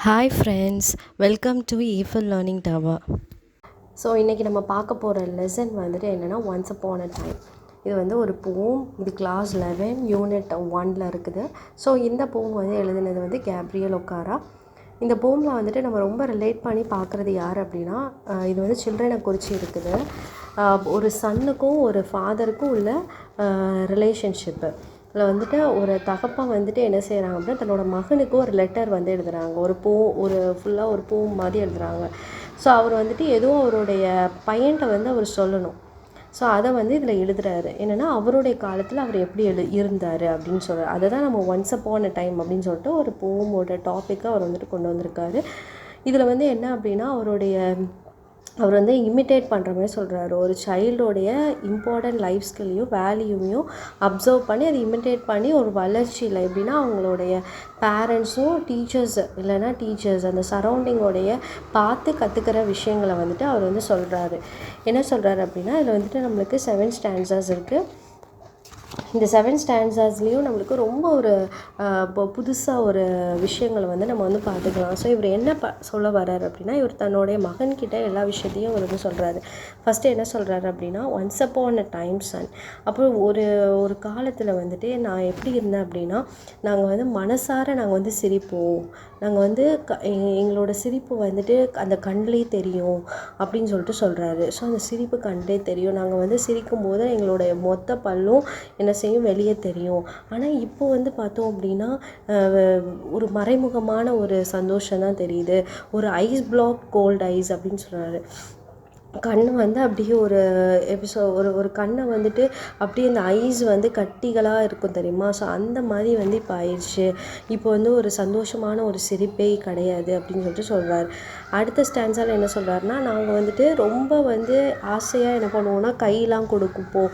Hi friends, welcome to Eiffel learning tower. So இன்றைக்கி நம்ம பார்க்க போகிற லெசன் வந்துட்டு என்னென்னா ஒன்ஸ் அப்பான் அ டைம். இது வந்து ஒரு போம். இது கிளாஸ் 11 யூனிட் 1ல் இருக்குது. ஸோ இந்த போம் வந்து எழுதுனது வந்து கேப்ரியல் ஒக்காரா. இந்த போமில் வந்துட்டு நம்ம ரொம்ப ரிலேட் பண்ணி பார்க்குறது யார் அப்படின்னா, இது வந்து சில்ட்ரனை குறித்து இருக்குது. ஒரு சன்னுக்கும் ஒரு ஃபாதருக்கும் உள்ள ரிலேஷன்ஷிப்பு. அதில் வந்துட்டு ஒரு தகப்பன் வந்துட்டு என்ன செய்கிறாங்க அப்படின்னா, தன்னோட மகனுக்கு ஒரு லெட்டர் வந்து எழுதுகிறாங்க. ஒரு ஃபுல்லாக ஒரு போம் மாதிரி எழுதுகிறாங்க. ஸோ அவர் வந்துட்டு ஏதோ அவருடைய பையன்கிட்ட வந்து அவர் சொல்லணும். ஸோ அதை வந்து இதில் எழுதுகிறாரு. என்னென்னா அவருடைய காலத்தில் அவர் எப்படி இருந்தார் அப்படின்னு சொல்கிறார். அதை தான் நம்ம ஒன்ஸ் அப்பான் அ டைம் அப்படின்னு சொல்லிட்டு ஒரு போமோட டாப்பிக்கை அவர் வந்துட்டு கொண்டு வந்திருக்காரு. இதில் வந்து என்ன அப்படின்னா, அவர் வந்து இமிட்டேட் பண்ணுற மாதிரி சொல்கிறாரு. ஒரு சைல்டோடைய இம்பார்ட்டண்ட் லைஃப் ஸ்கில்லையும் வேல்யூவையும் அப்சர்வ் பண்ணி அதை இமிட்டேட் பண்ணி ஒரு வளர்ச்சியில் எப்படின்னா அவங்களுடைய பேரண்ட்ஸும் டீச்சர்ஸ் அந்த சரௌண்டிங்கோடைய பார்த்து கற்றுக்கிற விஷயங்களை வந்துட்டு அவர் வந்து சொல்கிறாரு. என்ன சொல்கிறாரு அப்படின்னா, இதில் வந்துட்டு நம்மளுக்கு 7 ஸ்டான்ஸாஸ் இருக்குது. இந்த 7 ஸ்டான்ஸாஸ்லேயும் நம்மளுக்கு ரொம்ப ஒரு புதுசாக ஒரு விஷயங்களை வந்து நம்ம வந்து பார்த்துக்கலாம். ஸோ இவர் என்ன சொல்ல வர்றாரு அப்படின்னா, இவர் தன்னுடைய மகன்கிட்ட எல்லா விஷயத்தையும் அவர் வந்து சொல்கிறாரு. ஃபஸ்ட்டு என்ன சொல்கிறாரு அப்படின்னா, once upon a time son. அப்புறம் ஒரு காலத்தில் வந்துட்டு நான் எப்படி இருந்தேன் அப்படின்னா, நாங்கள் வந்து மனசார நாங்கள் வந்து சிரிப்போம். நாங்கள் வந்து எங்களோட சிரிப்பு வந்துட்டு அந்த கண்ணிலே தெரியும் அப்படின்னு சொல்லிட்டு சொல்கிறாரு. ஸோ அந்த சிரிப்பு கண்ணிலே தெரியும். நாங்கள் வந்து சிரிக்கும்போது எங்களுடைய மொத்த பல்லும் என்ன செய்யும், வெளியே தெரியும். ஆனால் இப்போ வந்து பார்த்தோம் அப்படின்னா ஒரு மறைமுகமான ஒரு சந்தோஷம் தான் தெரியுது. ஒரு ஐஸ் பிளாக் கோல்டு ஐஸ் அப்படின்னு சொல்கிறாரு. கண் வந்து அப்படியே ஒரு கண்ணை வந்துட்டு அப்படியே அந்த ஐஸ் வந்து கட்டிகளாக இருக்கும் தெரியுமா. ஸோ அந்த மாதிரி வந்து இப்போ ஆயிடுச்சு. இப்போ வந்து ஒரு சந்தோஷமான ஒரு சிரிப்பே கிடையாது அப்படின்னு சொல்லிட்டு சொல்கிறார். அடுத்த ஸ்டான்ஸால் என்ன சொல்கிறாருன்னா, நாங்கள் வந்துட்டு ரொம்ப வந்து ஆசையாக என்ன பண்ணுவோம்னா கையெல்லாம் கொடுப்போம்.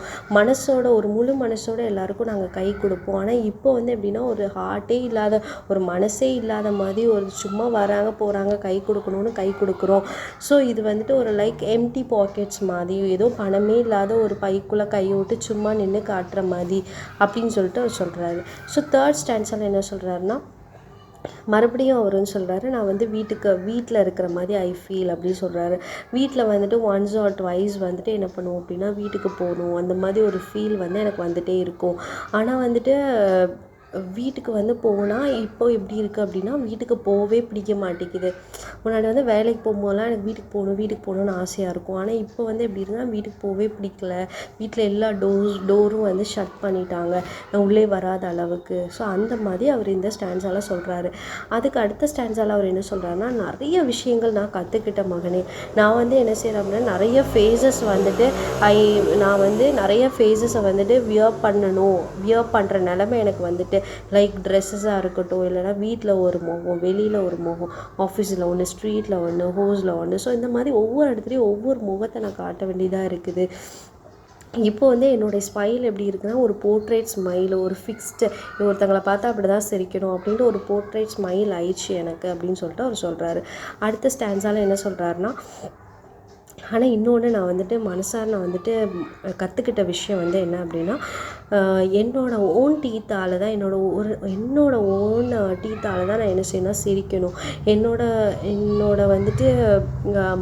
முழு மனசோட எல்லாருக்கும் நாங்கள் கை கொடுப்போம். ஆனால் இப்போ வந்து எப்படின்னா, ஒரு ஹார்ட்டே இல்லாத, ஒரு மனசே இல்லாத மாதிரி ஒரு சும்மா வராங்க போகிறாங்க, கை கொடுக்கணும்னு கை கொடுக்குறோம். ஸோ இது வந்துட்டு ஒரு எம்டி பாக்கெட்ஸ் மாதிரி, ஏதோ பணமே இல்லாத ஒரு பைக்குள்ளே கையை விட்டு சும்மா நின்று காட்டுற மாதிரி அப்படின்னு சொல்லிட்டு அவர் சொல்கிறாரு. ஸோ தேர்ட் ஸ்டான்ஸால் என்ன சொல்கிறாருன்னா, மறுபடியும் அவர் வந்து சொல்கிறாரு, நான் வந்து வீட்டில் இருக்கிற மாதிரி ஐ ஃபீல் அப்படின்னு சொல்கிறாரு. வீட்டில் வந்துட்டு ஒன்ஸ் ஆர் ட்வைஸ் வந்துட்டு என்ன பண்ணுவோம் அப்படின்னா, வீட்டுக்கு போகணும், அந்த மாதிரி ஒரு ஃபீல் வந்து எனக்கு வந்துகிட்டே இருக்கும். ஆனால் வந்துட்டு வீட்டுக்கு வந்து போனால் இப்போ எப்படி இருக்குது அப்படின்னா, வீட்டுக்கு போகவே பிடிக்க மாட்டேங்குது. முன்னாடி வந்து வேலைக்கு போகும்போதெல்லாம் எனக்கு வீட்டுக்கு போகணுன்னு ஆசையாக இருக்கும். ஆனால் இப்போ வந்து எப்படி இருந்தால் வீட்டுக்கு போகவே பிடிக்கல. வீட்டில் எல்லா டோரும் வந்து ஷட் பண்ணிட்டாங்க, நான் உள்ளே வராத அளவுக்கு. ஸோ அந்த மாதிரி அவர் இந்த ஸ்டான்ஸால் சொல்கிறாரு. அதுக்கு அடுத்த ஸ்டான்ஸால் அவர் என்ன சொல்கிறாருன்னா, நிறைய விஷயங்கள் நான் கற்றுக்கிட்ட மகனே. நான் வந்து என்ன செய்கிறேன் அப்படின்னா, நிறைய ஃபேஸஸ் வந்துட்டு நான் வந்து நிறைய ஃபேஸஸை வந்துட்டு வியர் பண்ணுற நிலைமை எனக்கு வந்துட்டு, லைக் ட்ரெஸ்ஸஸாக இருக்கட்டும், இல்லைனா வீட்டில் ஒரு முகம், வெளியில் ஒரு முகம், ஆஃபீஸில் ஒன்று, ஸ்ட்ரீட்டில் ஒன்று, ஹோஸில் ஒன்று. ஸோ இந்த மாதிரி ஒவ்வொரு இடத்துலையும் ஒவ்வொரு முகத்தை நான் காட்ட வேண்டியதாக இருக்குது. இப்போ வந்து என்னுடைய ஸ்மைல் எப்படி இருக்குன்னா, ஒரு போர்ட்ரேட் ஸ்மைல், ஒரு ஃபிக்ஸ்டு, ஒருத்தங்களை பார்த்தா அப்படி தான் சிரிக்கணும் அப்படின்ட்டு ஒரு போர்ட்ரேட் ஸ்மைல் ஆயிடுச்சு எனக்கு அப்படின்னு சொல்லிட்டு அவர் சொல்கிறாரு. அடுத்த ஸ்டான்ஸால் என்ன சொல்கிறாருன்னா, ஆனால் இன்னொன்று நான் வந்துட்டு கற்றுக்கிட்ட விஷயம் வந்து என்ன அப்படின்னா, என்னோடய ஓன் டீத்தால் தான் நான் என்ன செய்யணும்னா சிரிக்கணும். என்னோட வந்துட்டு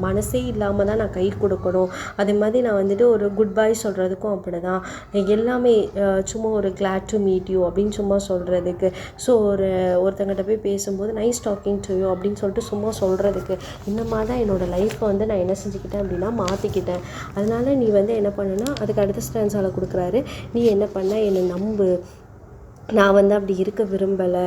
மனசே இல்லாமல் தான் நான் கை கொடுக்கணும். அதே மாதிரி நான் வந்துட்டு ஒரு குட் பை சொல்கிறதுக்கும் அப்படி தான். எல்லாமே சும்மா ஒரு கிளாட் டு மீட் யூ அப்படின்னு சும்மா சொல்கிறதுக்கு. ஸோ ஒருத்தங்கிட்ட போய் பேசும்போது நைஸ் டாக்கிங் டு யூ அப்படின்னு சொல்லிட்டு சும்மா சொல்கிறதுக்கு. இந்த மாதிரி தான் என்னோடய லைஃப்பை வந்து நான் என்ன செஞ்சுக்கிட்டேன் அப்படின்னா மாற்றிக்கிட்டேன். அதனால் நீ வந்து என்ன பண்ணுன்னா, அதுக்கு அடுத்த ஸ்டான்ஸால் கொடுக்குறாரு, நீ என்ன பண்ண, என்னை நம்பு, நான் வந்து அப்படி இருக்க விரும்பலை.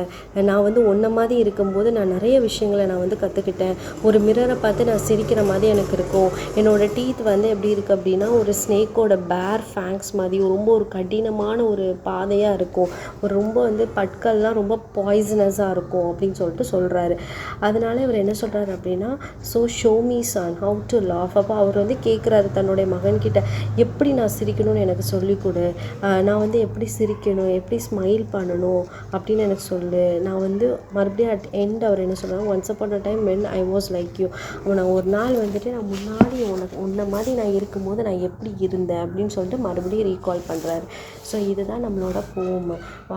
நான் வந்து உன்ன மாதிரி இருக்கும்போது நான் நிறைய விஷயங்களை நான் வந்து கற்றுக்கிட்டேன். ஒரு மிரரை பார்த்து நான் சிரிக்கிற மாதிரி எனக்கு இருக்கும். என்னோடய டீத் வந்து எப்படி இருக்குது அப்படின்னா, ஒரு ஸ்னேக்கோட பேர் ஃபேங்க்ஸ் மாதிரி ரொம்ப ஒரு கடினமான ஒரு பாதையாக இருக்கும். ரொம்ப வந்து பற்கள்லாம் ரொம்ப பாய்சனஸாக இருக்கும் அப்படின்னு சொல்லிட்டு சொல்கிறாரு. அதனால இவர் என்ன சொல்கிறாரு அப்படின்னா, so show me son how to laugh. அப்போ அவர் வந்து கேட்குறாரு தன்னுடைய மகன்கிட்ட, எப்படி நான் சிரிக்கணும்னு எனக்கு சொல்லிக் கொடு. நான் வந்து எப்படி சிரிக்கணும், எப்படி ஸ்மைல் பண்ணணும் அப்படின்னு எனக்கு சொல்லு. நான் வந்து மறுபடியும் அட் எண்ட் அவர் என்ன சொல்கிறாங்க, once upon a time when I was like you. நான் ஒரு நாள் வந்துட்டு நான் முன்னாடி உன்னை மாதிரி நான் இருக்கும்போது நான் எப்படி இருந்தேன் அப்படின்னு சொல்லிட்டு மறுபடியும் ரீகால் பண்ணுறாரு. ஸோ இதுதான் நம்மளோட போம்.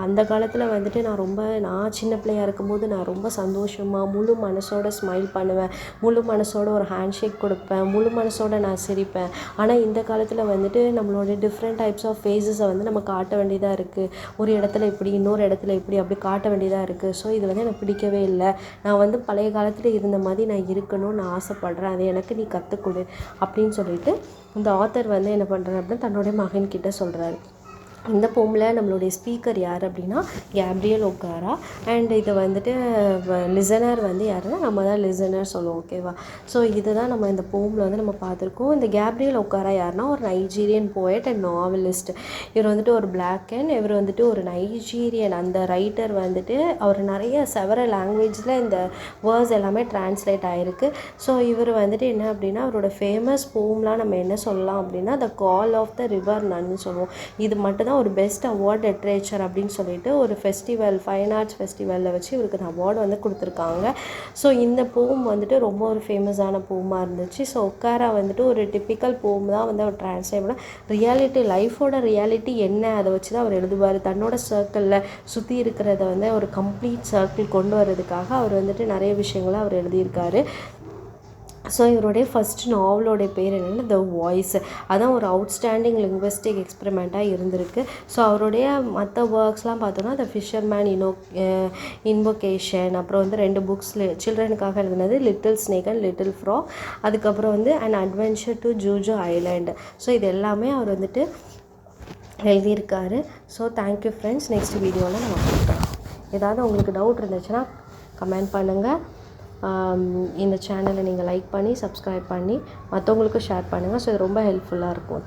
அந்த காலத்தில் வந்துட்டு நான் சின்ன பிள்ளையாக இருக்கும்போது நான் ரொம்ப சந்தோஷமாக முழு மனசோட ஸ்மைல் பண்ணுவேன், முழு மனசோட ஒரு ஹேண்ட் ஷேக் கொடுப்பேன், முழு மனசோட நான் சிரிப்பேன். ஆனால் இந்த காலத்தில் வந்துட்டு நம்மளோட டிஃப்ரெண்ட் டைப்ஸ் ஆஃப் ஃபேஸஸை வந்து நம்ம காட்ட வேண்டியதாக இருக்குது. ஒரு இடத்துல இப்படி, இன்னொரு இடத்துல இப்படி, அப்படி காட்ட வேண்டியதாக இருக்குது. ஸோ இது வந்து எனக்கு பிடிக்கவே இல்லை. நான் வந்து பழைய காலத்தில் இருந்த மாதிரி நான் இருக்கணும்னு நான் ஆசைப்பட்றேன், அதை எனக்கு நீ கற்றுக்கொடு அப்படின்னு சொல்லிட்டு இந்த ஆத்தர் வந்து என்ன பண்ணுறாரு அப்படின்னா தன்னுடைய மகன்கிட்ட சொல்கிறாரு. இந்த போமில் நம்மளுடைய ஸ்பீக்கர் யார் அப்படின்னா கேப்ரியல் ஒகாரா. அண்ட் இதை வந்துட்டு லிசனர் வந்து யாருன்னா நம்ம தான் லிசனர் சொல்லுவோம். ஓகேவா? ஸோ இதுதான் நம்ம இந்த போமில் வந்து நம்ம பார்த்துருக்கோம். இந்த கேப்ரியல் ஒகாரா யாருன்னா ஒரு நைஜீரியன் போயட் அண்ட் நாவலிஸ்ட். இவர் வந்துட்டு ஒரு பிளாக் அண்ட் இவர் வந்துட்டு ஒரு நைஜீரியன். அந்த ரைட்டர் வந்துட்டு அவர் நிறைய செவரல் லாங்குவேஜில் இந்த வேர்ட்ஸ் எல்லாமே டிரான்ஸ்லேட் ஆகிருக்கு. ஸோ இவர் வந்துட்டு என்ன அப்படின்னா அவரோட ஃபேமஸ் போம்லாம் நம்ம என்ன சொல்லலாம் அப்படின்னா த கால் ஆஃப் த ரிவர் நன்னு சொல்லுவோம். இது மட்டும்தான் ஒரு பெஸ்ட் அவார்ட் லிட்ரேச்சர் அப்படின்னு சொல்லிட்டு ஒரு ஃபெஸ்டிவல், ஃபைன் ஆர்ட்ஸ் ஃபெஸ்டிவலில் வச்சு இவருக்கு அந்த அவார்டு வந்து கொடுத்துருக்காங்க. ஸோ இந்த போம் வந்துட்டு ரொம்ப ஒரு ஃபேமஸான போமாக இருந்துச்சு. ஸோ ஒகாரா வந்துட்டு ஒரு டிப்பிக்கல் போம் தான் வந்து அவர் டிரான்ஸ்லேட் பண்ண ரியாலிட்டி, லைஃபோட ரியாலிட்டி என்ன அதை வச்சு தான் அவர் எழுதுவார். தன்னோட சர்க்கிளில் சுற்றி இருக்கிறத வந்து ஒரு கம்ப்ளீட் சர்க்கிள் கொண்டு வர்றதுக்காக அவர் வந்துட்டு நிறைய விஷயங்களை அவர் எழுதியிருக்காரு. ஸோ இவருடைய ஃபஸ்ட் நாவலோடைய பேர் என்னென்னா த வாய்ஸ். அதான் ஒரு அவுட்ஸ்டாண்டிங் லிங்குவிஸ்டிக் எக்ஸ்பெரிமெண்ட்டாக இருந்திருக்கு. ஸோ அவருடைய மற்ற ஒர்க்ஸ்லாம் பார்த்தோன்னா த ஃபிஷர்மேன் இன்வொகேஷன், அப்புறம் வந்து 2 புக்ஸ் சில்ட்ரனுக்காக எழுதுனது little snake and little frog, அதுக்கப்புறம் வந்து அன் அட்வென்ச்சர் டு ஜூஜோ ஐலாண்டு. ஸோ இது எல்லாமே அவர் வந்துட்டு எழுதியிருக்காரு. So thank you friends. நெக்ஸ்ட் வீடியோவில் நம்ம பார்க்கலாம். ஏதாவது உங்களுக்கு டவுட் இருந்துச்சுன்னா கமெண்ட் பண்ணுங்கள். இந்த சேனலை நீங்கள் லைக் பண்ணி சப்ஸ்கிரைப் பண்ணி மற்றவங்களுக்கும் ஷேர் பண்ணுங்கள். ஸோ இது ரொம்ப ஹெல்ப்ஃபுல்லாக இருக்கும்.